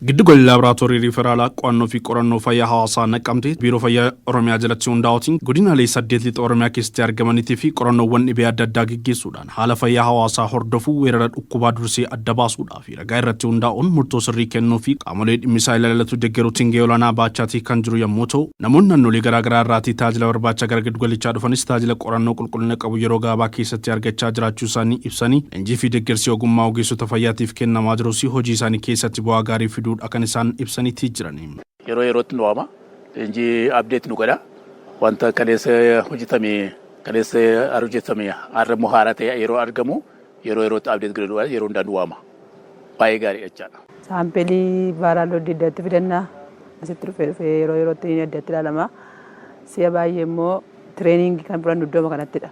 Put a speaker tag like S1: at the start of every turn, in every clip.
S1: Giddu galli laaboraatoorii riiferaalaa qo'annoo fi qorannoo fayyaa hawaasaa Naqqamtee biiroo fayyaa Oromiyaa jalatti hundaa'uutiin godinaalee 8 lixa Oromiyaa keessatti argamaniitii fi qorannoowwan dhibee adda addaa gaggeessuudhaan haala fayyaa hawaasaa hordofuu weerara dhukkubaa dursee adda baasuudhaa fi ragaa irratti hundaa'uun murtoo sirrii kennuu fi qaamolee dhimmisaa ilaalatu deeggaruutiin gahee olaanaa baachaatii kan jiru yommuu ta'u namoonni naannolee garaagaraa irraatii tajaajila barbaacha gara giddu galichaa dhufanis tajaajila qorannoo qulqullina qabu yeroo gabaabaa keessatti argachaa jiraachuu isaanii ibsanii leenjii fi deeggarsi ogummaa ogeessota fayyaatiif kennamaa jirus hojii isaanii keessatti bu'aa gaarii fiduudha kan isaan ibsaniitii jiranii.
S2: Yeroo yerootti nu waama leenjii abdeet nu godha wanta kaleessa hojjetame argamu haara ta'e yeroo argamu yeroo yerootti abdeet godha yeroo hundaa nu waama baay'ee gaarii jechaadha.
S3: Saampilii baaraaloo diddatti fidannaa asitti dhufee yeroo yerootti addatti ilaalama. Si'a baay'ee immoo tireeningii kan biraa iddoo kanattidha.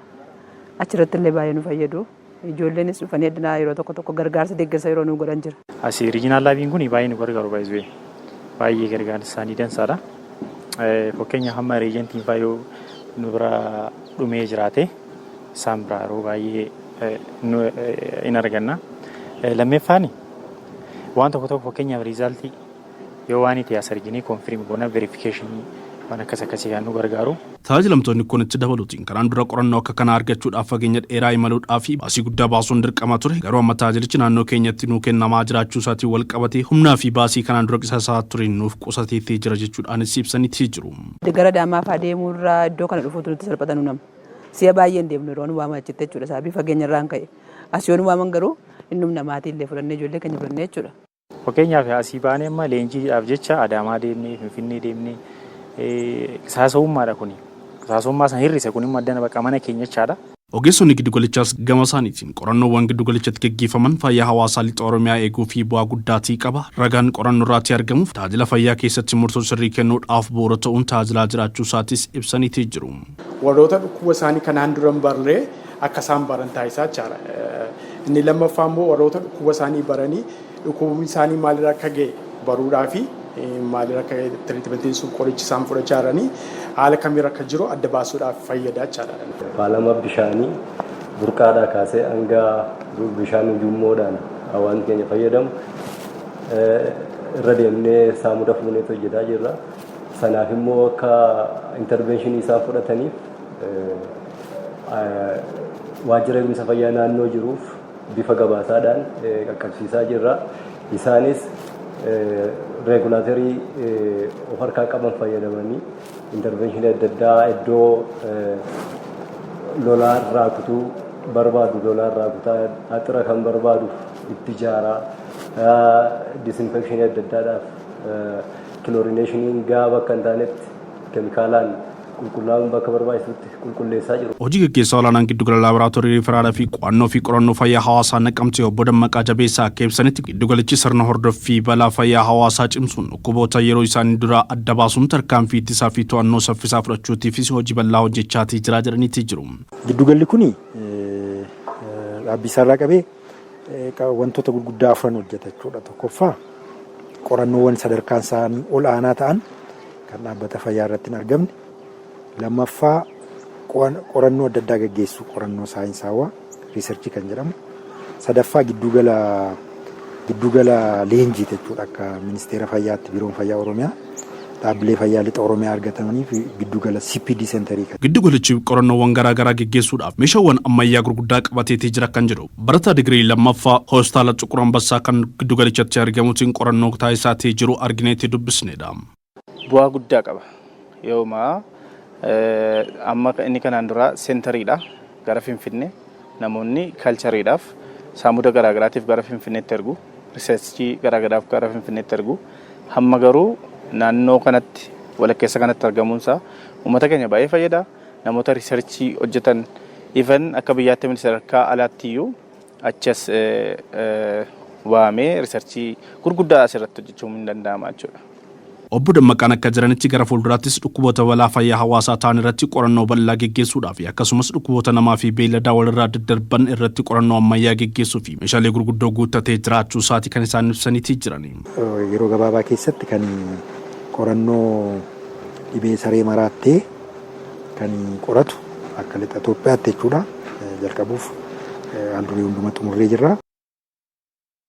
S3: Achirratti illee baay'ee nu fayyadu. Ijoolleenis dhufanii addunyaa yeroo tokko gargaarsa deeggarsa yeroo nu godhan jira.
S4: Asii riijinaal laabiin kun baay'ee nu gargaaru baay'ee gargaarsa isaanii dansaadha. Fakkeenya hamma reejentiin faayoo nu bira dhumee jiraate isaan biraa yeroo baay'ee in arganna. Lammeeffaan waan tokko fakkeenyaaf riizaaltii yoo waan itti as arginee koonfiriim goona veerifikeeshinii waan akkasii kan nu gargaaru.
S1: Tajaajilamtoonni kun itti dabaluutiin karaan dura qorannoo akka kanaa argachuudhaaf fageenya dheeraa imaluudhaa fi baasii guddaa baasuun dirqama ture garuu amma tajaajilichi naannoo keenyatti nuu kennamaa jiraachuu isaatiin wal qabatee humnaa fi baasii kanaan dura qisasaa tureen nuuf qusateetti jira jechuudhaanis ibsaniitii jiru.
S3: Gara Daamaaf adeemuu irraa iddoo kana dhufuutu nutti salphatanu nama. Si'a baay'ee hin deemnu yeroo nu waamaa jettee jechuudha sababii fageenya irraan ka'e. As yoo nu waaman garuu innum namaatii illee fudhannee ijoollee keenya fudhannee jechuudha.
S4: Fakkeenyaaf asii baanee amma leenjiidhaaf jecha Adaamaa deemnee Finfinnee deemnee qisaasa'ummaadha kuni. Qisaasa'ummaa san hir'ise kun immoo addana bakka mana keenya jechaadha.
S1: Ogeessonni giddu galichaas gama isaaniitiin qorannoowwan giddu galichatti gaggeeffaman fayyaa hawaasaa lixa Oromiyaa eeguu fi bu'aa guddaatii qaba. Ragaan qorannoo irratti argamuuf tajaajila fayyaa keessatti murtoo sirrii kennuudhaaf bu'uura ta'uun tajaajilaa jiraachuu isaatis ibsaniitii jiru.
S5: Warroota dhukkuba isaanii kanaan dura hin barree akka isaan baran taasisaa jira. Inni lammaffaa immoo warroota dhukkuba isaanii baranii dhukkubni isaanii maalirra akka ga'e baruudhaa fi maalirra akka tiriitimentiin sun qorichi isaan fudhachaa jiranii haala kamirra akka jiru adda baasuudhaaf fayyadaa jira.
S6: Faalama bishaanii burqaadhaa kaasee hanga bishaan ujummoodhaan hawaasni keenya fayyadamu irra deemnee saamuda fuunee hojjetaa jirra. Sanaaf immoo akka intervenshinii isaan fudhataniif waajjira eegumsa fayyaa naannoo jiruuf bifa gabaasaadhaan qaqqabsiisaa jirra. Isaanis reegulaatorii of harkaa qaban fayyadamanii intervenshinii adda addaa iddoo lolaa irraa kutuu barbaadu lolaa irraa kutaa axira kan barbaadu itti ijaaraa disinfekshinii adda addaadhaaf kilorineeshiniin gahaa bakka hin taanetti keemikaalaan qulqullaa'uun bakka barbaachisutti qulqulleessaa jiru.
S1: Hojii gaggeessaa olaanaan giddu gala laaboraatoorii riiferaalaa fi qo'annoo fi qorannoo fayyaa hawaasaa Naqqamtee obbo Dammaqaa Jabeessaa akka ibsanitti giddu galichi sirna hordoffii balaa fayyaa hawaasaa cimsuun dhukkuboota yeroo isaanii dura adda baasuun tarkaanfii ittisaa fi to'annoo saffisaa fudhachuutiifis hojii bal'aa hojjechaatii jira jedhaniitii jiru.
S7: Giddu galli kuni dhaabbii isaarraa qabee wantoota gurguddaa afran hojjeta jechuudha. Tokkoffaa qorannoowwan sadarkaan isaanii ol aanaa ta'an kan dhaabbata fayyaa irratti hin argamne. Lammaffaa qorannoo adda addaa gaggeessu qorannoo saayinsaawaa riisarchii kan jedhamu. Sadaffaa giddugala leenjii jechuudha akka ministeera fayyaatti biiroon fayyaa Oromiyaa dhaabbilee fayyaa lixa Oromiyaa argatamanii fi giddugala CPD seenterii kan.
S1: Giddugalichi qorannoowwan garaagaraa gaggeessuudhaaf meeshaawwan ammayyaa gurguddaa qabateetii jira kan jedhu. Barataa digirii lammaffaa hospitaala Xuqur Ambassaa kan giddugalichatti argamuutiin qorannoo taasisaatii jiru argineetii dubbisneedha.
S4: Bu'aa guddaa qaba. Yooma amma inni kanaan dura seentariidha gara Finfinnee namoonni kalchariidhaaf saamuda garaagaraatiif gara Finfinneetti ergu riisarchii garaagaraaf gara Finfinneetti ergu hamma garuu naannoo kanatti walakkeessa kanatti argamuunsaa uummata keenya baay'ee fayyada. Namoota riisarchii hojjetan even akka biyyaatti sadarkaa alaatti iyyuu achas waamee riisarchii gurguddaa asirratti hojjechuun hin danda'ama jechuudha.
S1: Obbo Dammaqaan akka jiranitti gara fuulduraattis dhukkuboota balaa fayyaa hawaasaa ta'an irratti qorannoo bal'aa gaggeessuudhaaf akkasumas dhukkuboota namaa fi beelladaa walirraa daddarban irratti qorannoo ammayyaa gaggeessuu fi meeshaalee gurguddoo guuttatee jiraachuu isaati kan isaan ibsaniitii jirani.
S7: Yeroo gabaabaa keessatti kan qorannoo dhibee saree maraattee kan qoratu akka lixa Itoophiyaatti jechuudha jalqabuuf al duree hundumaa xumurree jirra.